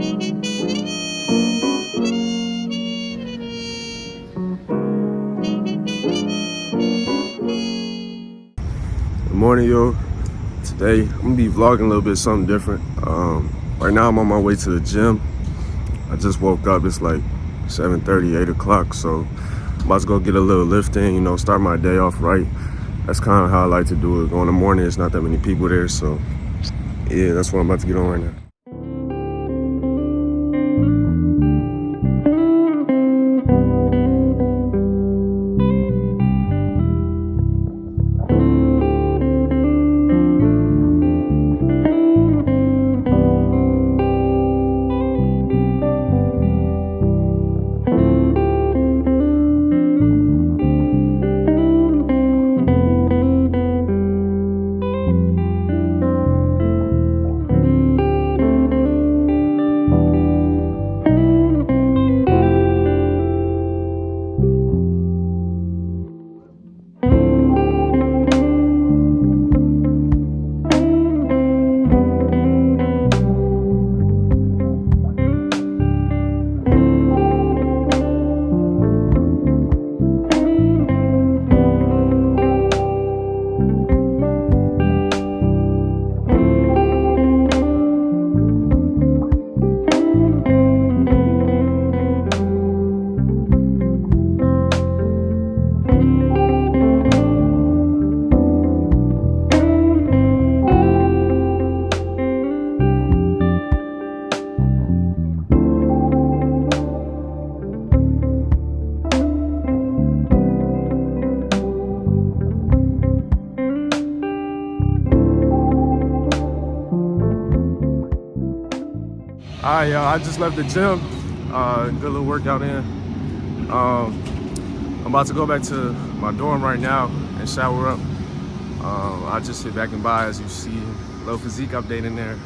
Good morning, yo. Today I'm gonna be vlogging a little bit something different. Right now I'm on my way to the gym. I just woke up. It's like 7:30, 8 o'clock. So I'm about to go get a little lift in. Start my day off right. That's kind of how I like to do it. In the morning, it's not that many people there, so yeah, that's what I'm about to get on right now. All right, y'all, I just left the gym. Good little workout in. I'm about to go back to my dorm right now and shower up. I just hit back and by, as you see, a little physique update in there.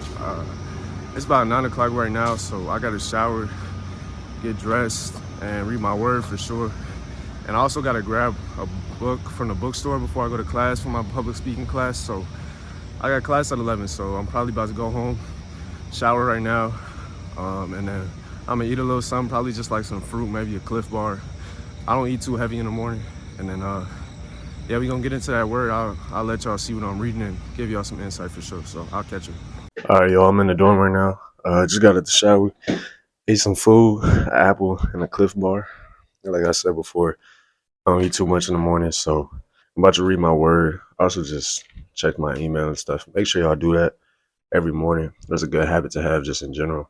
It's about 9 o'clock right now, so I got to shower, get dressed, and read my word for sure. And I also got to grab a book from the bookstore before I go to class for my public speaking class. So I got class at 11, so I'm probably about to go home, shower right now. And then I'm gonna eat a little something, probably just like some fruit, maybe a Cliff Bar. I don't eat too heavy in the morning. And then, yeah, we gonna get into that word. I'll let y'all see what I'm reading and give y'all some insight for sure. So I'll catch you. All right, y'all, I'm in the dorm right now. Just got out the shower, ate some food, an apple and a Cliff Bar. Like I said before, I don't eat too much in the morning, so I'm about to read my word. Also just check my email and stuff. Make sure y'all do that every morning. That's a good habit to have just in general.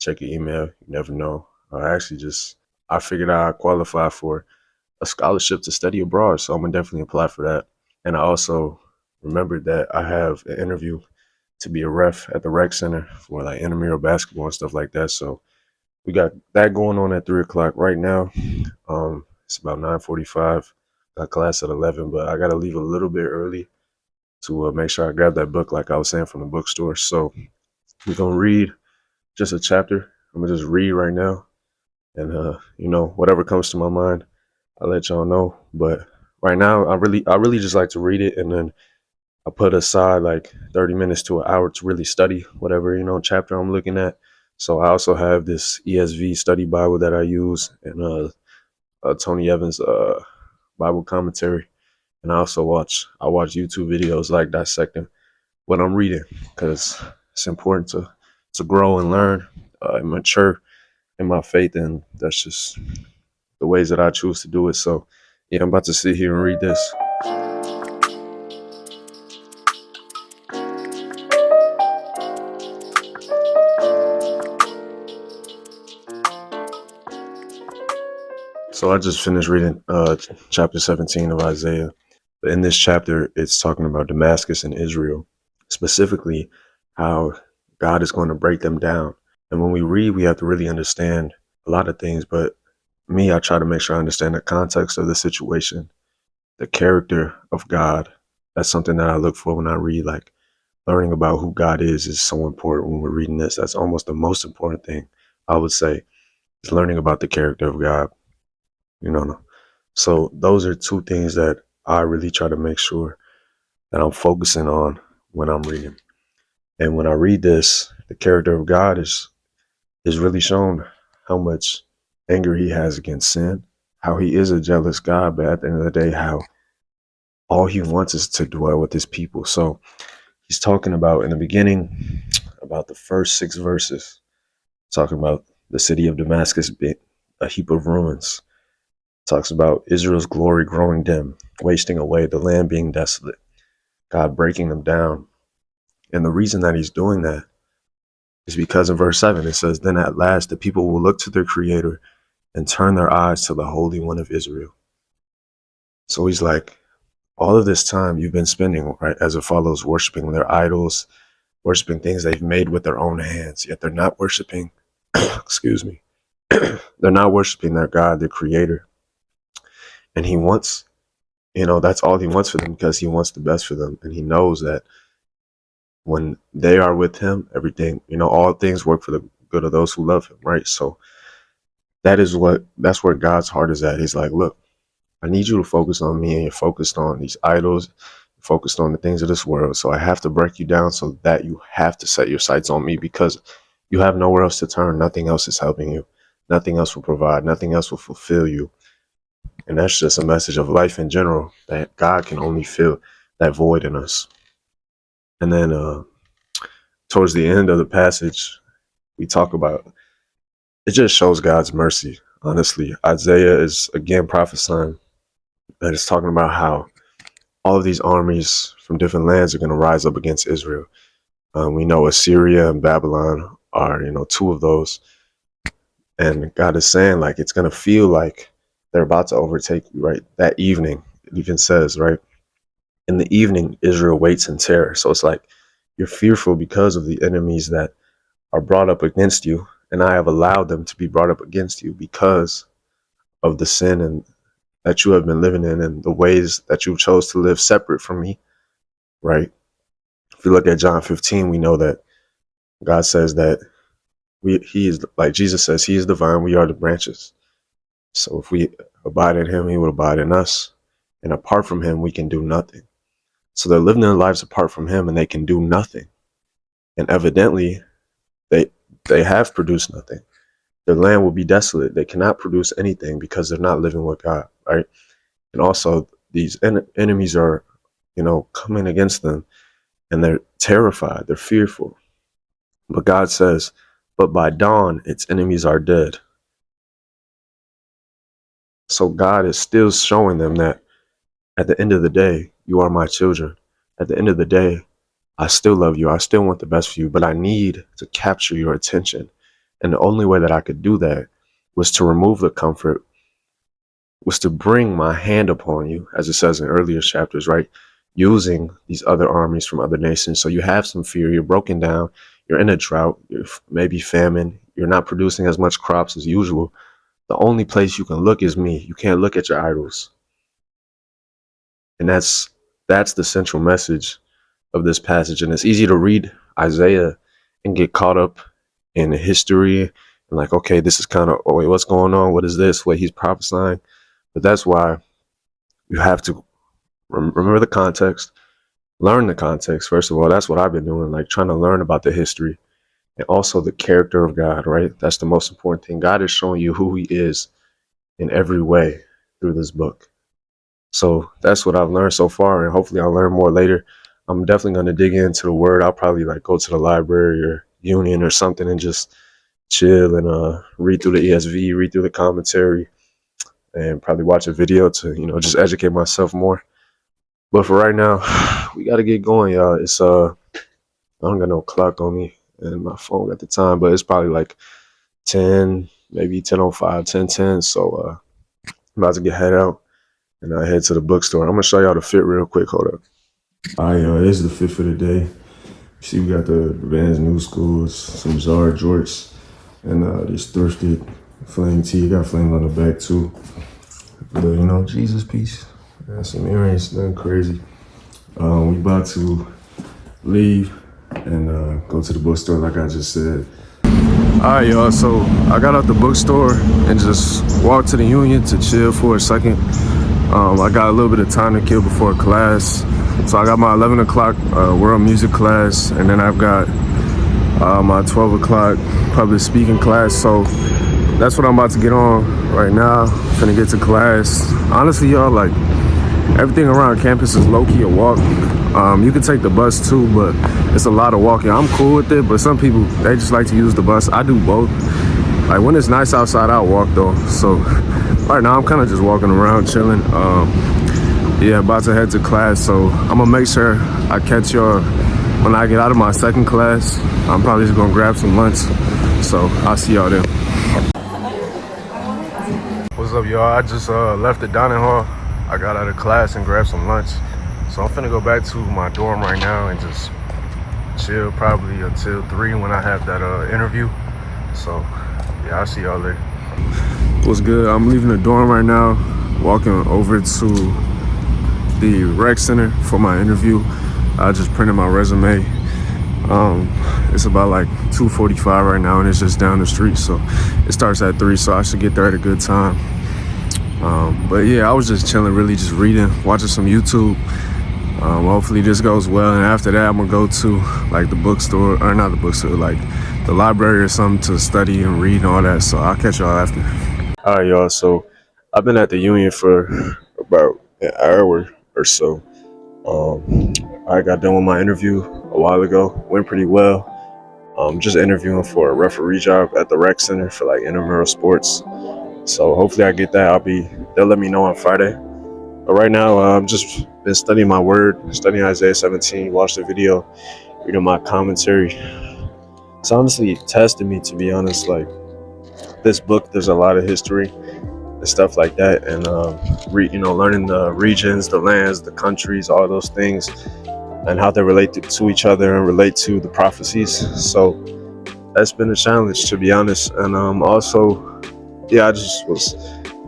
Check your email. You never know. I figured out I qualify for a scholarship to study abroad, so I'm gonna definitely apply for that. And I also remembered that I have an interview to be a ref at the rec center for like intramural basketball and stuff like that. So we got that going on at 3 o'clock right now. It's about 9:45. Got class at 11, but I gotta leave a little bit early to make sure I grab that book, like I was saying, from the bookstore. So we're gonna read just a chapter. I'm gonna just read right now, and whatever comes to my mind, I'll let y'all know. But right now, I really just like to read it, and then I put aside like 30 minutes to an hour to really study whatever chapter I'm looking at. So I also have this ESV study Bible that I use, and Tony Evans Bible commentary, and I watch YouTube videos like dissecting what I'm reading, because it's important to grow and learn and mature in my faith, and that's just the ways that I choose to do it. So yeah, I'm about to sit here and read this. So I just finished reading chapter 17 of Isaiah. But in this chapter, it's talking about Damascus and Israel, specifically how God is going to break them down. And when we read, we have to really understand a lot of things. But me, I try to make sure I understand the context of the situation, the character of God. That's something that I look for when I read. Like, learning about who God is so important when we're reading this. That's almost the most important thing, I would say, is learning about the character of God. So those are two things that I really try to make sure that I'm focusing on when I'm reading. And when I read this, the character of God is is really shown how much anger he has against sin, how he is a jealous God, but at the end of the day, how all he wants is to dwell with his people. So he's talking about in the beginning, about the first 6 verses, talking about the city of Damascus being a heap of ruins. Talks about Israel's glory growing dim, wasting away, the land being desolate, God breaking them down. And the reason that he's doing that is because in verse 7 it says, "Then at last the people will look to their Creator and turn their eyes to the Holy One of Israel." So he's like, all of this time you've been spending, right, as it follows, worshiping their idols, worshiping things they've made with their own hands, yet they're not worshiping, excuse me, they're not worshiping their God, their Creator. And he wants, that's all he wants for them, because he wants the best for them. And he knows that when they are with him, everything, all things work for the good of those who love him, right? So that's where God's heart is at. He's like, look, I need you to focus on me, and you're focused on these idols, focused on the things of this world. So I have to break you down so that you have to set your sights on me, because you have nowhere else to turn. Nothing else is helping you. Nothing else will provide. Nothing else will fulfill you. And that's just a message of life in general, that God can only fill that void in us. And then towards the end of the passage, we talk about, it just shows God's mercy, honestly. Isaiah is again prophesying, and it's talking about how all of these armies from different lands are going to rise up against Israel. We know Assyria and Babylon are, 2 of those. And God is saying, like, it's going to feel like they're about to overtake you, right? That evening, it even says, right? In the evening, Israel waits in terror. So it's like you're fearful because of the enemies that are brought up against you. And I have allowed them to be brought up against you because of the sin and that you have been living in, and the ways that you chose to live separate from me, right? If you look at John 15, we know that God says that he is, like Jesus says, he is the vine, we are the branches. So if we abide in him, he will abide in us. And apart from him, we can do nothing. So they're living their lives apart from him, and they can do nothing. And evidently, they have produced nothing. Their land will be desolate. They cannot produce anything because they're not living with God, right? And also, these enemies are, coming against them, and they're terrified. They're fearful. But God says, but by dawn, its enemies are dead. So God is still showing them that at the end of the day, you are my children. At the end of the day, I still love you. I still want the best for you, but I need to capture your attention. And the only way that I could do that was to remove the comfort, was to bring my hand upon you, as it says in earlier chapters, right? Using these other armies from other nations. So you have some fear, you're broken down, you're in a drought, you're maybe famine, you're not producing as much crops as usual. The only place you can look is me. You can't look at your idols. And that's the central message of this passage. And it's easy to read Isaiah and get caught up in history and like, okay, this is kind of, oh wait, what's going on? What is this? What he's prophesying? But that's why you have to remember the context, learn the context. First of all, that's what I've been doing, like trying to learn about the history and also the character of God, right? That's the most important thing. God is showing you who he is in every way through this book. So that's what I've learned so far, and hopefully I'll learn more later. I'm definitely going to dig into the word. I'll probably like go to the library or Union or something and just chill and read through the ESV, read through the commentary, and probably watch a video to, just educate myself more. But for right now, we got to get going, y'all. It's I don't got no clock on me and my phone at the time, but it's probably like 10, maybe 10:05, 10:10. So I'm about to get head out and I head to the bookstore. I'm gonna show y'all the fit real quick. Hold up. All right, y'all. This is the fit for the day. You see, we got the Vans New Schools, some Zara jorts, and this thrifted flame tee. Got flames on the back too. The Jesus piece. Got some earrings, nothing crazy. We about to leave and go to the bookstore, like I just said. All right, y'all. So I got out the bookstore and just walked to the Union to chill for a second. I got a little bit of time to kill before class. So I got my 11 o'clock world music class, and then I've got my 12 o'clock public speaking class, so that's what I'm about to get on right now. Finna get to class. Honestly, y'all, like, everything around campus is low-key a walk. You can take the bus too, but it's a lot of walking. I'm cool with it, but some people, they just like to use the bus. I do both. Like, when it's nice outside, I'll walk though. So right now I'm kind of just walking around, chilling. Yeah, about to head to class, so I'm gonna make sure I catch y'all when I get out of my second class. I'm probably just gonna grab some lunch, so I'll see y'all there. What's up, y'all? I just left the dining hall. I got out of class and grabbed some lunch, so I'm finna go back to my dorm right now and just chill probably until 3 when I have that interview. So yeah, I'll see y'all later. What's good? I'm leaving the dorm right now, walking over to the rec center for my interview. I just printed my resume. It's about like 2:45 right now, and it's just down the street, so it starts at 3, so I should get there at a good time. But yeah, I was just chilling, really just reading, watching some YouTube. Hopefully this goes well, and after that I'm gonna go to like the bookstore, or not the bookstore, like the library or something to study and read and all that. So I'll catch y'all after. All right, y'all. So I've been at the union for about an hour or so. I got done with my interview a while ago. Went pretty well. Just interviewing for a referee job at the rec center for like intramural sports. So hopefully I get that. They'll let me know on Friday. But right now, I've just been studying my word, studying Isaiah 17, watched the video, reading my commentary. It's honestly tested me, to be honest. Like, this book, there's a lot of history and stuff like that, and learning the regions, the lands, the countries, all those things, and how they relate to each other and relate to the prophecies. So that's been a challenge, to be honest. And also, yeah, I just was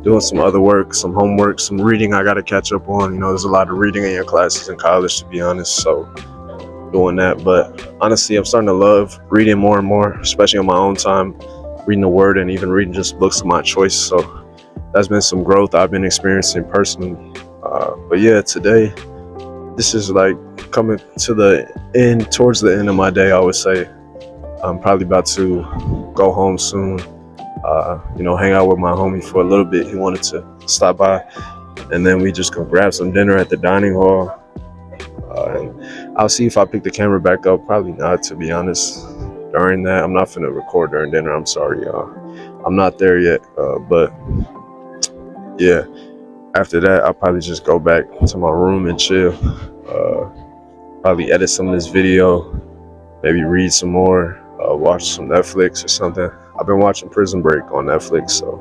doing some other work, some homework, some reading I got to catch up on. There's a lot of reading in your classes in college, to be honest, so doing that. But honestly, I'm starting to love reading more and more, especially on my own time, reading the word and even reading just books of my choice. So that's been some growth I've been experiencing personally. But yeah, today, this is like coming to the end, towards the end of my day, I would say. I'm probably about to go home soon. Hang out with my homie for a little bit. He wanted to stop by, and then we just go grab some dinner at the dining hall. And I'll see if I pick the camera back up. Probably not, to be honest. During that, I'm not finna record during dinner. I'm sorry, y'all. I'm not there yet. But yeah, after that, I'll probably just go back to my room and chill. Probably edit some of this video, maybe read some more, watch some Netflix or something. I've been watching Prison Break on Netflix, so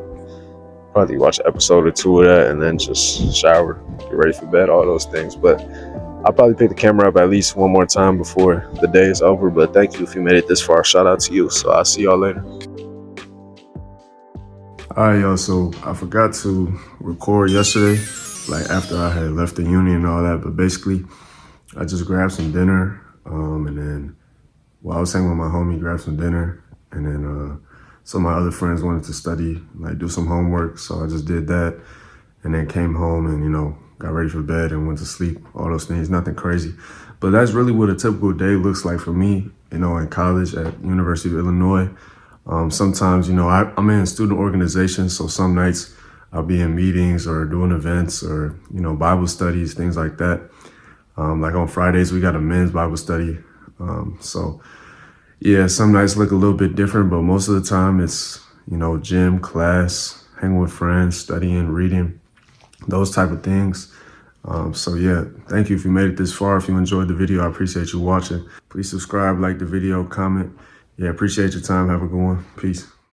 probably watch an episode or two of that and then just shower, get ready for bed, all those things. But I'll probably pick the camera up at least one more time before the day is over. But thank you if you made it this far. Shout out to you. So I'll see y'all later. All right, y'all, so I forgot to record yesterday, like after I had left the union and all that, but basically I just grabbed some dinner, and then while I was hanging with my homie, grabbed some dinner, and then some of my other friends wanted to study, like do some homework, so I just did that, and then came home and, got ready for bed and went to sleep, all those things, nothing crazy. But that's really what a typical day looks like for me, in college at University of Illinois. Sometimes, I'm in student organizations, so some nights I'll be in meetings or doing events or, Bible studies, things like that. Like on Fridays, we got a men's Bible study. So yeah, some nights look a little bit different, but most of the time it's, gym, class, hanging with friends, studying, reading, those type of things. So yeah, thank you if you made it this far. If you enjoyed the video, I appreciate you watching. Please subscribe, like the video, comment. Yeah, appreciate your time. Have a good one. Peace.